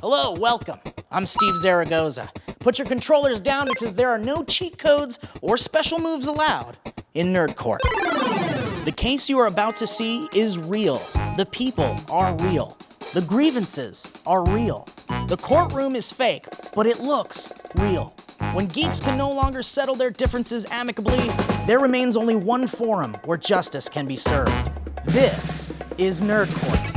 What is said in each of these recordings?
Hello, welcome. I'm Steve Zaragoza. Put your controllers down because there are no cheat codes or special moves allowed in Nerd Court. The case you are about to see is real. The people are real. The grievances are real. The courtroom is fake, but it looks real. When geeks can no longer settle their differences amicably, there remains only one forum where justice can be served. This is Nerd Court.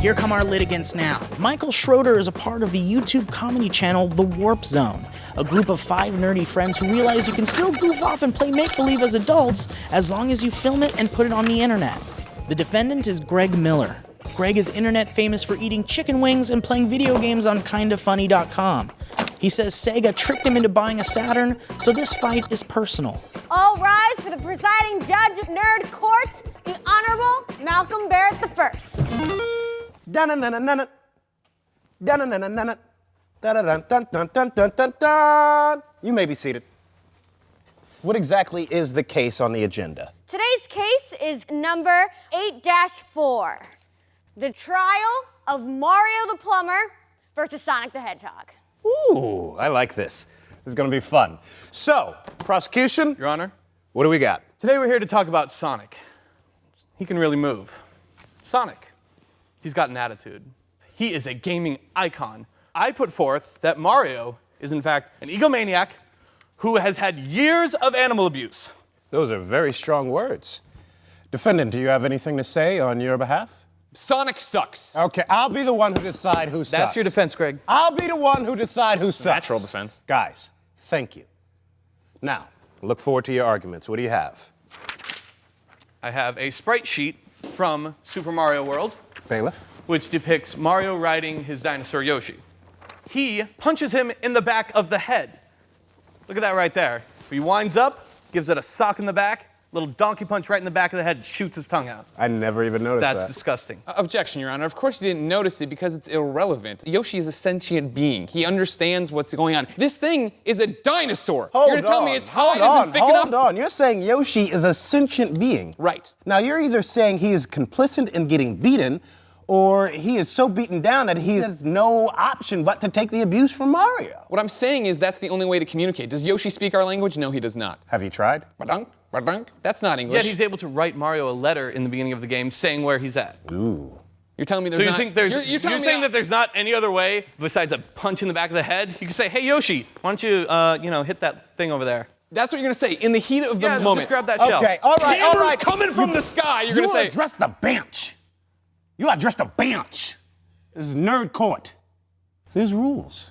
Here come our litigants now. Michael Schroeder is a part of the YouTube comedy channel The Warp Zone, a group of 5 nerdy friends who realize you can still goof off and play make-believe as adults as long as you film it and put it on the internet. The defendant is Greg Miller. Greg is internet famous for eating chicken wings and playing video games on kindafunny.com. He says Sega tricked him into buying a Saturn, so this fight is personal. All rise for the presiding judge of Nerd Court, the Honorable Malcolm Barrett I. Dun-dun-dun-dun-dun. Dun-dun-dun-dun-dun. Dun-dun-dun-dun-dun-dun-dun. You may be seated. What exactly is the case on the agenda? Today's case is number 8-4, the trial of Mario the Plumber versus Sonic the Hedgehog. Ooh, I like this. This is gonna be fun. So, prosecution? Your Honor, What do we got? today we're here to talk about Sonic. He can really move. Sonic, he's got an attitude. He is a gaming icon. I put forth that Mario is in fact an egomaniac who has had years of animal abuse. Those are very strong words. Defendant, do you have anything to say on your behalf? Sonic sucks. Okay, I'll be the one who decide who sucks. That's your defense, Greg. I'll be the one who decide who sucks. Natural defense. Guys, thank you. Now, look forward to your arguments. What do you have? I have a sprite sheet from Super Mario World, Bailiff? which depicts Mario riding his dinosaur Yoshi. He punches him in the back of the head. Look at that right there. He winds up, gives it a sock in the back, little donkey punch right in the back of the head, shoots his tongue out. I never even noticed That's that. disgusting. Objection, Your Honor. Of course you didn't notice it because it's irrelevant. Yoshi is a sentient being. He understands what's going on. This thing is a dinosaur. You're gonna tell me its hide isn't thick enough? Hold on. You're saying Yoshi is a sentient being. Right. Now, you're either saying he is complicit in getting beaten, or he is so beaten down that he has no option but to take the abuse from Mario. What I'm saying is that's the only way to communicate. Does Yoshi speak our language? No, he does not. Have you tried? Badunk, badunk. That's not English. Yet he's able to write Mario a letter in the beginning of the game saying where he's at. Ooh. You're telling me there's So you not... think there's, You're telling me saying that there's not any other way besides a punch in the back of the head? You can say, hey Yoshi, why don't you, hit that thing over there? That's what you're gonna say in the heat of the Yeah, moment. just grab that shell. Okay, all right, all Hammers right. coming from the sky. You're gonna You say... address the bench. You address the bench. This is Nerd Court. There's rules.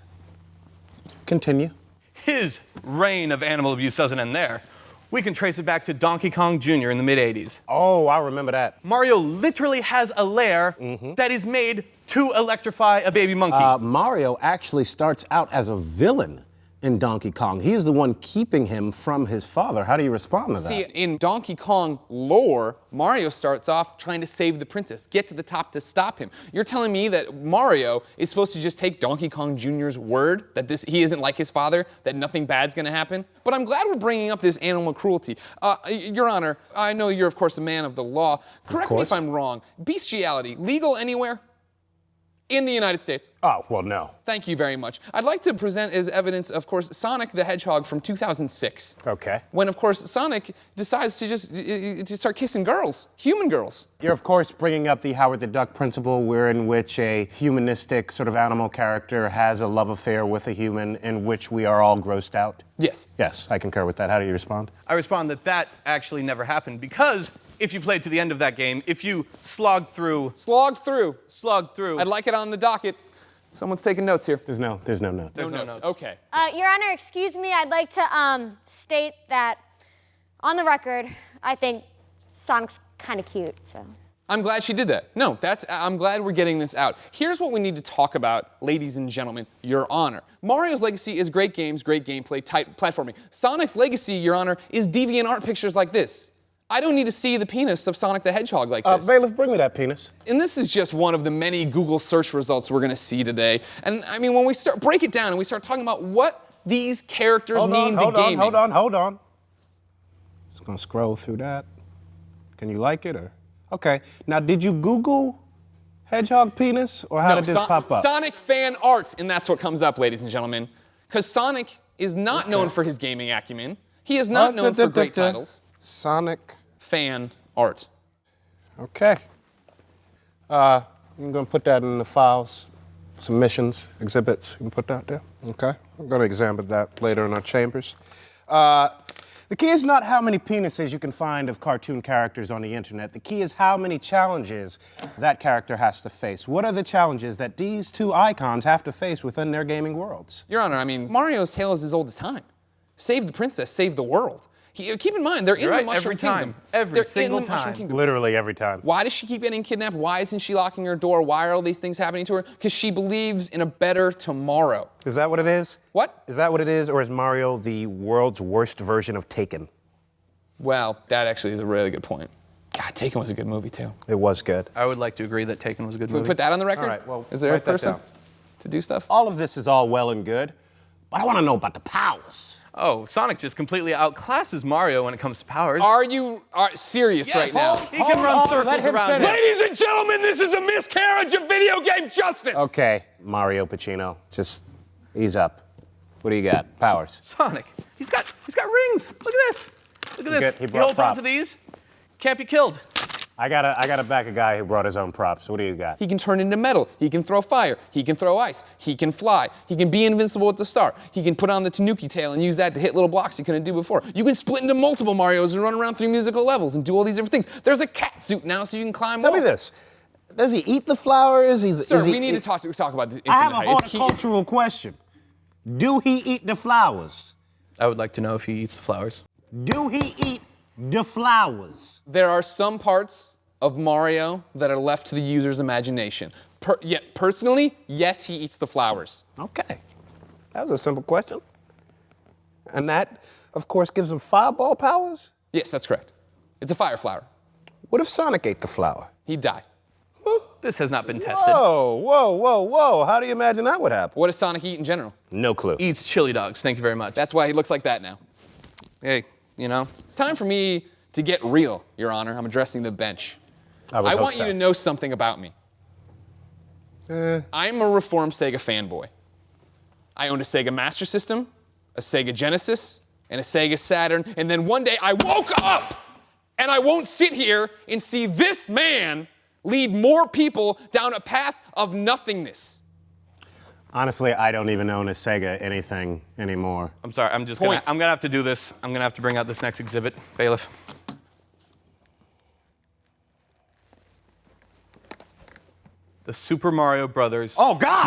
Continue. His reign of animal abuse doesn't end there. We can trace it back to Donkey Kong Jr. in the mid-'80s. Oh, I remember that. Mario literally has a lair that is made to electrify a baby monkey. Mario actually starts out as a villain in Donkey Kong. He is the one keeping him from his father. How do you respond to that? See, in Donkey Kong lore, Mario starts off trying to save the princess, get to the top to stop him. You're telling me that Mario is supposed to just take Donkey Kong Jr.'s word that he isn't like his father, that nothing bad's gonna happen? But I'm glad we're bringing up this animal cruelty. Your Honor, I know you're of course a man of the law. Correct me if I'm wrong. Bestiality, legal anywhere? In the United States. Oh, well, no. Thank you very much. I'd like to present as evidence, of course, Sonic the Hedgehog from 2006. Okay. When, of course, Sonic decides to just start kissing girls, human girls. You're, of course, bringing up the Howard the Duck principle, wherein which a humanistic sort of animal character has a love affair with a human in which we are all grossed out. Yes. Yes, I concur with that. How do you respond? I respond that that actually never happened because if you played to the end of that game, if you slogged through, I'd like it on the docket. Someone's taking notes here. There's no note. there's no notes. notes. Okay. Your Honor, excuse me, I'd like to state that on the record, I think Sonic's kind of cute, so. I'm glad she did that. No, I'm glad we're getting this out. Here's what we need to talk about, ladies and gentlemen, Your Honor. Mario's legacy is great games, great gameplay, tight platforming. Sonic's legacy, Your Honor, is deviant art pictures like this. I don't need to see the penis of Sonic the Hedgehog like this. Bailiff, bring me that penis. And this is just one of the many Google search results we're gonna see today. And I mean, when we break it down and we start talking about what these characters mean to gaming. Hold on. Just gonna scroll through that. Can you like it or? Okay, now did you Google Hedgehog penis, or how did this pop up? Sonic fan art, and that's what comes up, ladies and gentlemen. Because Sonic is not known for his gaming acumen. He is not known for great titles. Sonic Fan art. Okay. I'm going to put that in the files. Submissions, exhibits. You can put that there. Okay. I'm going to examine that later in our chambers. The key is not how many penises you can find of cartoon characters on the internet. The key is how many challenges that character has to face. What are the challenges that these two icons have to face within their gaming worlds? Your Honor, I mean, Mario's tale is as old as time. Save the princess, save the world. Keep in mind, they're in the Mushroom Kingdom. Every single time. Literally every time. Why does she keep getting kidnapped? Why isn't she locking her door? Why are all these things happening to her? Because she believes in a better tomorrow. Is that what it is? What? Is that what it is, or is Mario the world's worst version of Taken? Well, that actually is a really good point. God, Taken was a good movie, too. It was good. I would like to agree that Taken was a good Can we movie. put that on the record? All right, well, is there a write that person down. to do stuff? All of this is all well and good, but I want to know about the powers. Oh, Sonic just completely outclasses Mario when it comes to powers. Are you serious right now? He can run circles around him. Ladies and gentlemen, this is a miscarriage of video game justice! Okay, Mario Pacino, just ease up. What do you got? Powers. Sonic, he's got rings. Look at this. Look at this. He He brought holds on props. to these, can't be killed. I gotta back a guy who brought his own props. What do you got? He can turn into metal. He can throw fire. He can throw ice. He can fly. He can be invincible at the start. He can put on the Tanuki tail and use that to hit little blocks he couldn't do before. You can split into multiple Marios and run around 3 musical levels and do all these different things. There's a cat suit now so you can climb Tell me walls. this. Does he eat the flowers? Sir, we need to talk about this. I have a Infinite Height. It's key- horticultural question. Do he eat the flowers? I would like to know if he eats the flowers. Do he eat the flowers? There are some parts of Mario that are left to the user's imagination. Personally, yes, he eats the flowers. Okay. That was a simple question. And that, of course, gives him fireball powers? Yes, that's correct. It's a fire flower. What if Sonic ate the flower? He'd die. This has not been tested. Whoa. How do you imagine that would happen? What does Sonic eat in general? No clue. Eats chili dogs. Thank you very much. That's why he looks like that now. Hey, you know. It's time for me to get real, Your Honor. I'm addressing the bench. I I want you to know something about me. I'm a reformed Sega fanboy. I owned a Sega Master System, a Sega Genesis, and a Sega Saturn, and then one day I woke up, and I won't sit here and see this man lead more people down a path of nothingness. Honestly, I don't even own a Sega anything anymore. I'm sorry. I'm gonna have to do this. I'm gonna have to bring out this next exhibit, bailiff. The Super Mario Brothers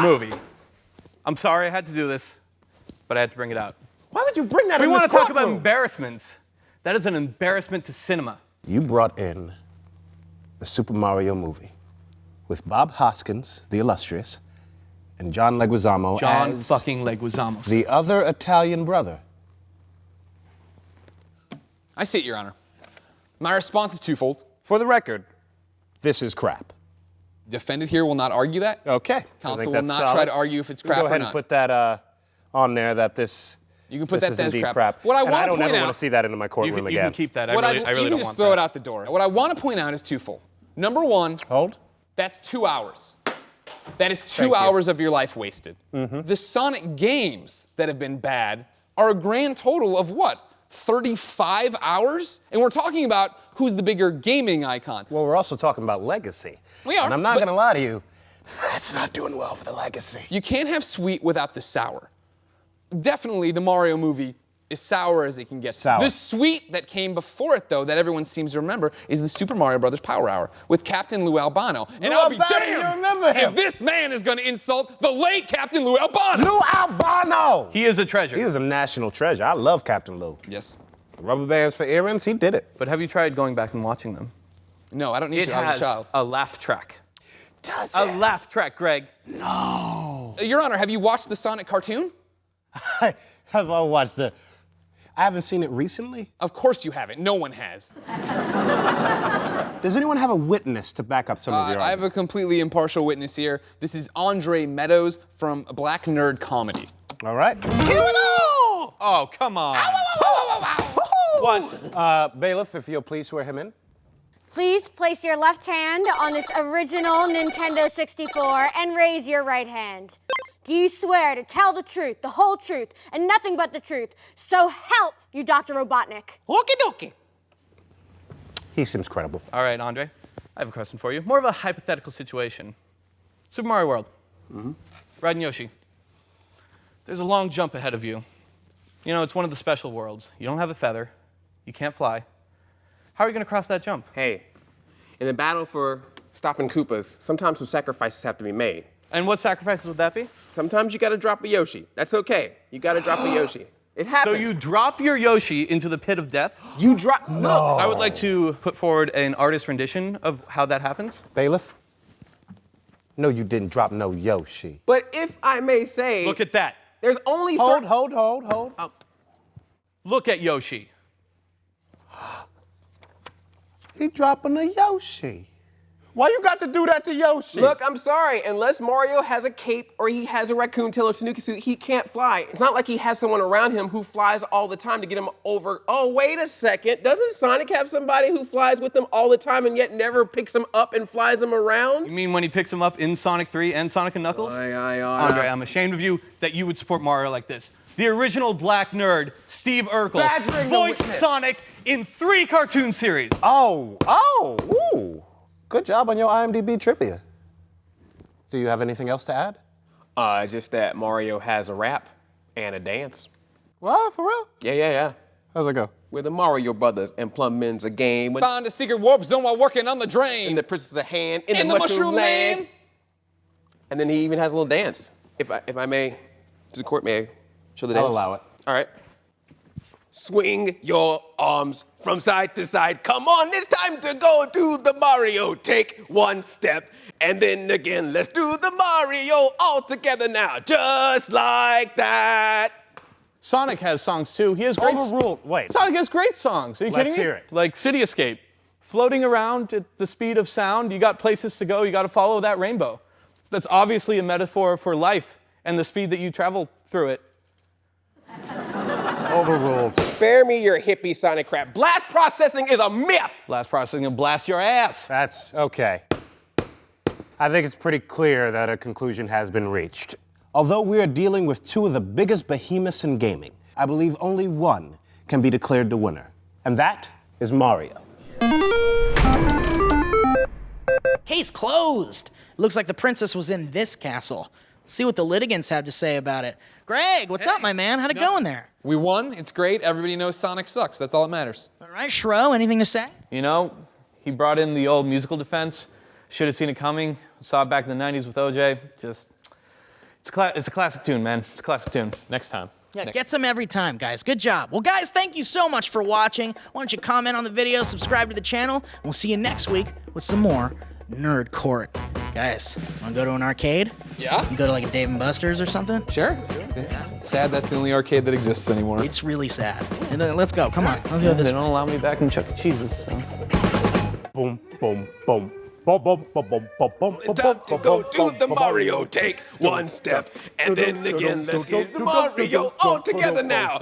movie. I'm sorry I had to do this, but I had to bring it out. Why would you bring that We in want this to talk about courtroom? embarrassments. That is an embarrassment to cinema. You brought in the Super Mario movie with Bob Hoskins, the illustrious, and John Leguizamo John as fucking Leguizamo. the other Italian brother. I see it, Your Honor. My response is twofold. For the record, this is crap. Defendant here will not argue that. Okay. I Counsel think will that's not solid. try to argue if it's crap Go or ahead not. and put that on there that this. You can put this that is as indeed crap. crap. What I And want I to don't point ever out, want to see that in my You courtroom can, you again. can keep that. I what really you don't can want just that. throw it out the door. What I want to point out is twofold. Number one, Hold. that's 2 hours. That is two Thank you. hours of your life wasted. The Sonic games that have been bad are a grand total of what? 35 hours? And we're talking about who's the bigger gaming icon. Well, we're also talking about legacy. We are, And I'm not but- going to lie to you. That's not doing well for the legacy. You can't have sweet without the sour. Definitely the Mario movie is sour as it can get. Sour. The sweet that came before it, though, that everyone seems to remember, is the Super Mario Brothers Power Hour with Captain Lou Albano. And Lou I'll be Albano, you damned remember him. if this man is going to insult the late Captain Lou Albano. Lou Albano! He is a treasure. He is a national treasure. I love Captain Lou. Yes. Rubber bands for earrings, he did it. But have you tried going back and watching them? No, I don't need It to. I was has a child. a laugh track. Does A laugh track, Greg. Your Honor, have you watched the Sonic cartoon? Have I watched the... I haven't seen it recently. Of course you haven't. No one has. Does anyone have a witness to back up some of your I have a completely impartial witness here. This is Andre Meadows from Black Nerd Comedy. All right. Here we go! Oh, come on. What? Bailiff, if you'll please swear him in. Please place your left hand on this original Nintendo 64 and raise your right hand. Do you swear to tell the truth, the whole truth, and nothing but the truth? So help you, Dr. Robotnik. Okie dokie. He seems credible. All right, Andre, I have a question for you. More of a hypothetical situation. Super Mario World. Riding Yoshi. There's a long jump ahead of you. You know, it's one of the special worlds. You don't have a feather. You can't fly. How are you going to cross that jump? Hey, in the battle for stopping Koopas, sometimes some sacrifices have to be made. And what sacrifices would that be? Sometimes you gotta drop a Yoshi. That's okay. You gotta drop a Yoshi. It happens. So you drop your Yoshi into the pit of death? You drop. No. I would like to put forward an artist rendition of how that happens. Bailiff? No, you didn't drop no Yoshi. But if I may say. Look at that. There's only Hold. Look at Yoshi. He dropping a Yoshi. Why you got to do that to Yoshi? Look, I'm sorry. Unless Mario has a cape or he has a raccoon tail or tanuki suit, he can't fly. It's not like he has someone around him who flies all the time to get him over. Oh, wait a second. Doesn't Sonic have somebody who flies with him all the time and yet never picks him up and flies him around? You mean when he picks him up in Sonic 3 and Sonic and Knuckles? Andre, I'm ashamed of you that you would support Mario like this. The original black nerd, Steve Urkel, Badgering the voiced witness. Sonic in 3 cartoon series. Ooh. Good job on your IMDb trivia. Do you have anything else to add? Just that Mario has a rap and a dance. What, for real? Yeah. How's it go? We're the Mario Brothers and Plummin's a game. Found a secret warp zone while working on the drain. And the princess a hand in In the mushroom land. land. And then he even has a little dance. If I may, to the court, may I show the I'll dance? allow it. All right. Swing your arms from side to side. Come on, it's time to go do the Mario. Take one step, and then again, let's do the Mario all together now, just like that. Sonic has songs too. He has great. Overruled. Wait. Sonic has great songs. Are you kidding me? Let's hear it. Like City Escape, floating around at the speed of sound. You got places to go. You got to follow that rainbow. That's obviously a metaphor for life and the speed that you travel through it. Overruled. Spare me your hippie Sonic crap. Blast processing is a myth. Blast processing will blast your ass. That's okay. I think it's pretty clear that a conclusion has been reached. Although we are dealing with two of the biggest behemoths in gaming, I believe only one can be declared the winner, and that is Mario. Case closed. Looks like the princess was in this castle. Let's see what the litigants have to say about it. Greg, what's up, my man? How'd it go in there? We won. It's great. Everybody knows Sonic sucks. That's all that matters. All right, Shro, anything to say? You know, he brought in the old musical defense. Should have seen it coming. Saw it back in the 90s with OJ. It's a classic tune, man. It's a classic tune. Next time. Yeah, gets them every time, guys. Good job. Well, guys, thank you so much for watching. Why don't you comment on the video, subscribe to the channel, and we'll see you next week with some more Nerd Court. Guys, wanna go to an arcade? Yeah? You go to like a Dave & Buster's or something? Sure. It's sad that's the only arcade that exists anymore. It's really sad. Let's go. Come on. Let's go They this don't allow me back in Chuck E. Cheese's, so. Boom, boom, boom. Boom, boom, boom, boom, boom, boom, Time to go do the Mario. Take one step, and then again, let's get the Mario all together now.